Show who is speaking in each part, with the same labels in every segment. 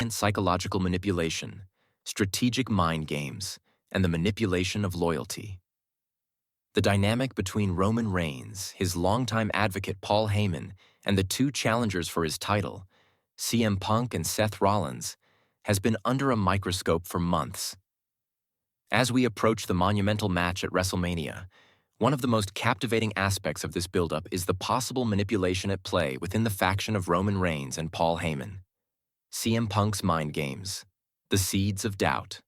Speaker 1: psychological manipulation, strategic mind games, and the manipulation of loyalty. The dynamic between Roman Reigns, his longtime advocate Paul Heyman, and the two challengers for his title, CM Punk and Seth Rollins, has been under a microscope for months. As we approach the monumental match at WrestleMania, one of the most captivating aspects of this buildup is the possible manipulation at play within the faction of Roman Reigns and Paul Heyman. CM Punk's mind games, the seeds of doubt.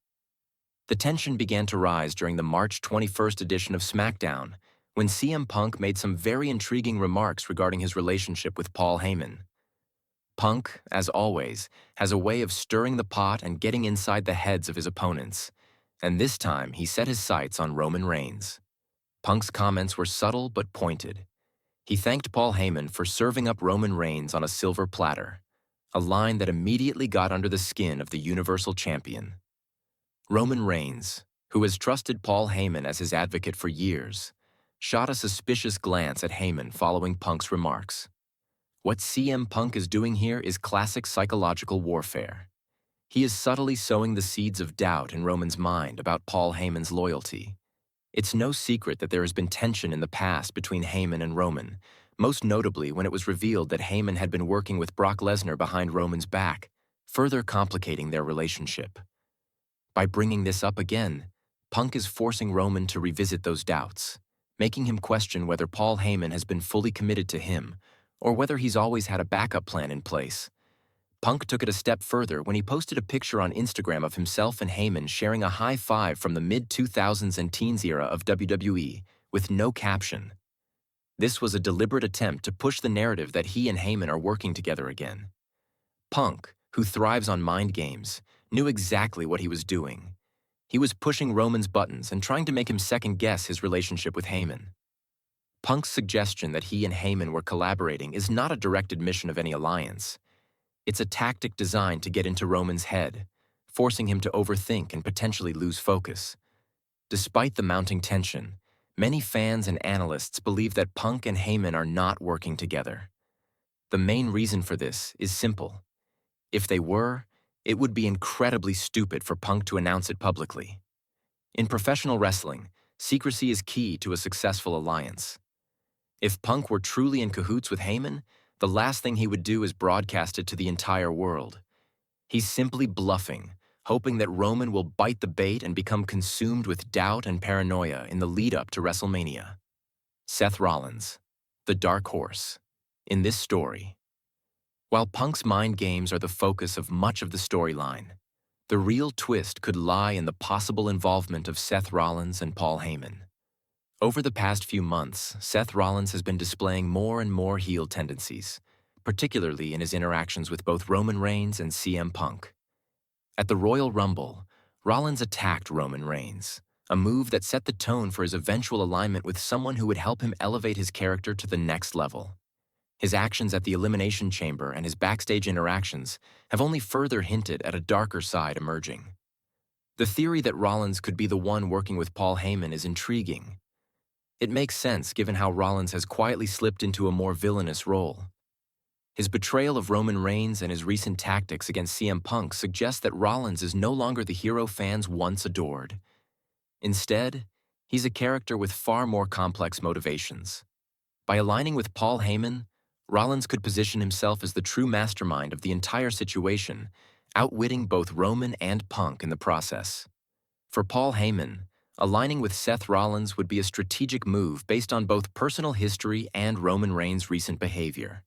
Speaker 1: The tension began to rise during the March 21st edition of SmackDown, when CM Punk made some very intriguing remarks regarding his relationship with Paul Heyman. Punk, as always, has a way of stirring the pot and getting inside the heads of his opponents, and this time he set his sights on Roman Reigns. Punk's comments were subtle but pointed. He thanked Paul Heyman for serving up Roman Reigns on a silver platter, a line that immediately got under the skin of the Universal Champion. Roman Reigns, who has trusted Paul Heyman as his advocate for years, shot a suspicious glance at Heyman following Punk's remarks. What CM Punk is doing here is classic psychological warfare. He is subtly sowing the seeds of doubt in Roman's mind about Paul Heyman's loyalty. It's no secret that there has been tension in the past between Heyman and Roman, most notably when it was revealed that Heyman had been working with Brock Lesnar behind Roman's back, further complicating their relationship. By bringing this up again, Punk is forcing Roman to revisit those doubts, making him question whether Paul Heyman has been fully committed to him, or whether he's always had a backup plan in place. Punk took it a step further when he posted a picture on Instagram of himself and Heyman sharing a high five from the mid-2000s and teens era of WWE, with no caption. This was a deliberate attempt to push the narrative that he and Heyman are working together again. Punk, who thrives on mind games, knew exactly what he was doing. He was pushing Roman's buttons and trying to make him second-guess his relationship with Heyman. Punk's suggestion that he and Heyman were collaborating is not a direct admission of any alliance. It's a tactic designed to get into Roman's head, forcing him to overthink and potentially lose focus. Despite the mounting tension, many fans and analysts believe that Punk and Heyman are not working together. The main reason for this is simple. If they were, it would be incredibly stupid for Punk to announce it publicly. In professional wrestling, secrecy is key to a successful alliance. If Punk were truly in cahoots with Heyman, the last thing he would do is broadcast it to the entire world. He's simply bluffing, hoping that Roman will bite the bait and become consumed with doubt and paranoia in the lead-up to WrestleMania. Seth Rollins, the dark horse, in this story. While Punk's mind games are the focus of much of the storyline, the real twist could lie in the possible involvement of Seth Rollins and Paul Heyman. Over the past few months, Seth Rollins has been displaying more and more heel tendencies, particularly in his interactions with both Roman Reigns and CM Punk. At the Royal Rumble, Rollins attacked Roman Reigns, a move that set the tone for his eventual alignment with someone who would help him elevate his character to the next level. His actions at the Elimination Chamber and his backstage interactions have only further hinted at a darker side emerging. The theory that Rollins could be the one working with Paul Heyman is intriguing. It makes sense given how Rollins has quietly slipped into a more villainous role. His betrayal of Roman Reigns and his recent tactics against CM Punk suggest that Rollins is no longer the hero fans once adored. Instead, he's a character with far more complex motivations. By aligning with Paul Heyman, Rollins could position himself as the true mastermind of the entire situation, outwitting both Roman and Punk in the process. For Paul Heyman, aligning with Seth Rollins would be a strategic move based on both personal history and Roman Reigns' recent behavior.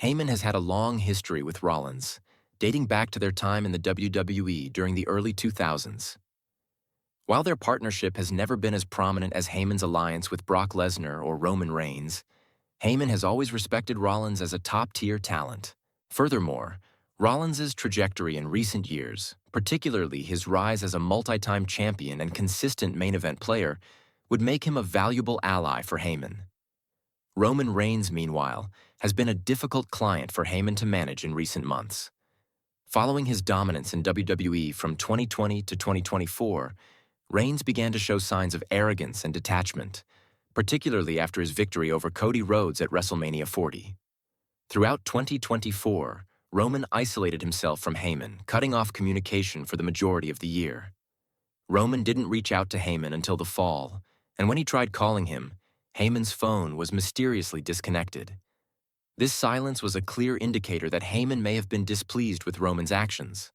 Speaker 1: Heyman has had a long history with Rollins, dating back to their time in the WWE during the early 2000s. While their partnership has never been as prominent as Heyman's alliance with Brock Lesnar or Roman Reigns, Heyman has always respected Rollins as a top-tier talent. Furthermore, Rollins' trajectory in recent years, particularly his rise as a multi-time champion and consistent main event player, would make him a valuable ally for Heyman. Roman Reigns, meanwhile, has been a difficult client for Heyman to manage in recent months. Following his dominance in WWE from 2020 to 2024, Reigns began to show signs of arrogance and detachment, particularly after his victory over Cody Rhodes at WrestleMania 40. Throughout 2024, Roman isolated himself from Heyman, cutting off communication for the majority of the year. Roman didn't reach out to Heyman until the fall, and when he tried calling him, Heyman's phone was mysteriously disconnected. This silence was a clear indicator that Heyman may have been displeased with Roman's actions.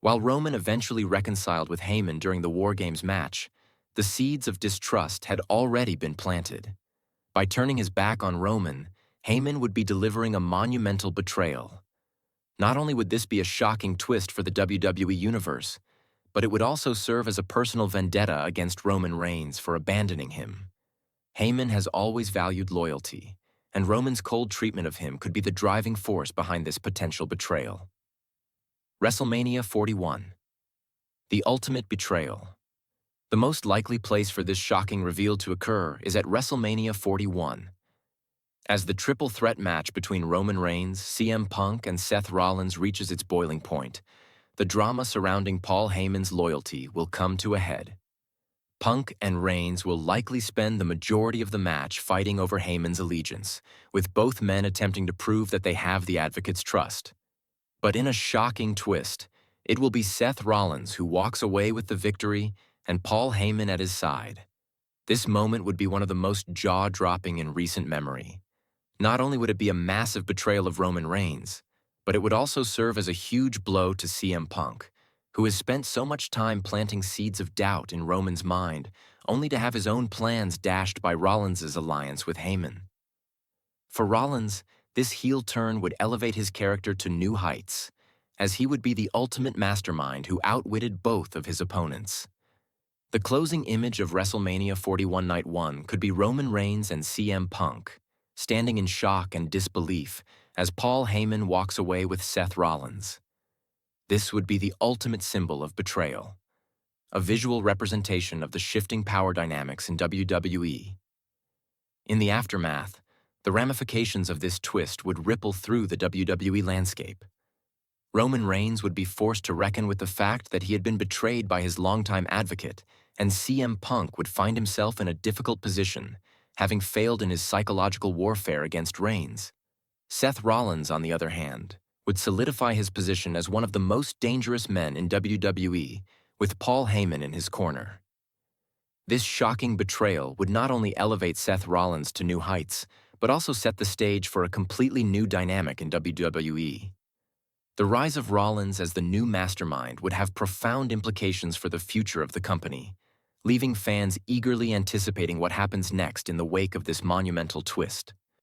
Speaker 1: While Roman eventually reconciled with Heyman during the War Games match, the seeds of distrust had already been planted. By turning his back on Roman, Heyman would be delivering a monumental betrayal. Not only would this be a shocking twist for the WWE Universe, but it would also serve as a personal vendetta against Roman Reigns for abandoning him. Heyman has always valued loyalty, and Roman's cold treatment of him could be the driving force behind this potential betrayal. WrestleMania 41. The ultimate betrayal. The most likely place for this shocking reveal to occur is at WrestleMania 41. As the triple threat match between Roman Reigns, CM Punk, and Seth Rollins reaches its boiling point, the drama surrounding Paul Heyman's loyalty will come to a head. Punk and Reigns will likely spend the majority of the match fighting over Heyman's allegiance, with both men attempting to prove that they have the Advocate's trust. But in a shocking twist, it will be Seth Rollins who walks away with the victory and Paul Heyman at his side. This moment would be one of the most jaw-dropping in recent memory. Not only would it be a massive betrayal of Roman Reigns, but it would also serve as a huge blow to CM Punk, who has spent so much time planting seeds of doubt in Roman's mind, only to have his own plans dashed by Rollins' alliance with Heyman. For Rollins, this heel turn would elevate his character to new heights, as he would be the ultimate mastermind who outwitted both of his opponents. The closing image of WrestleMania 41 Night 1 could be Roman Reigns and CM Punk, standing in shock and disbelief as Paul Heyman walks away with Seth Rollins. This would be the ultimate symbol of betrayal, a visual representation of the shifting power dynamics in WWE. In the aftermath, the ramifications of this twist would ripple through the WWE landscape. Roman Reigns would be forced to reckon with the fact that he had been betrayed by his longtime advocate, and CM Punk would find himself in a difficult position, having failed in his psychological warfare against Reigns. Seth Rollins, on the other hand, would solidify his position as one of the most dangerous men in WWE, with Paul Heyman in his corner. This shocking betrayal would not only elevate Seth Rollins to new heights, but also set the stage for a completely new dynamic in WWE. The rise of Rollins as the new mastermind would have profound implications for the future of the company, leaving fans eagerly anticipating what happens next in the wake of this monumental twist.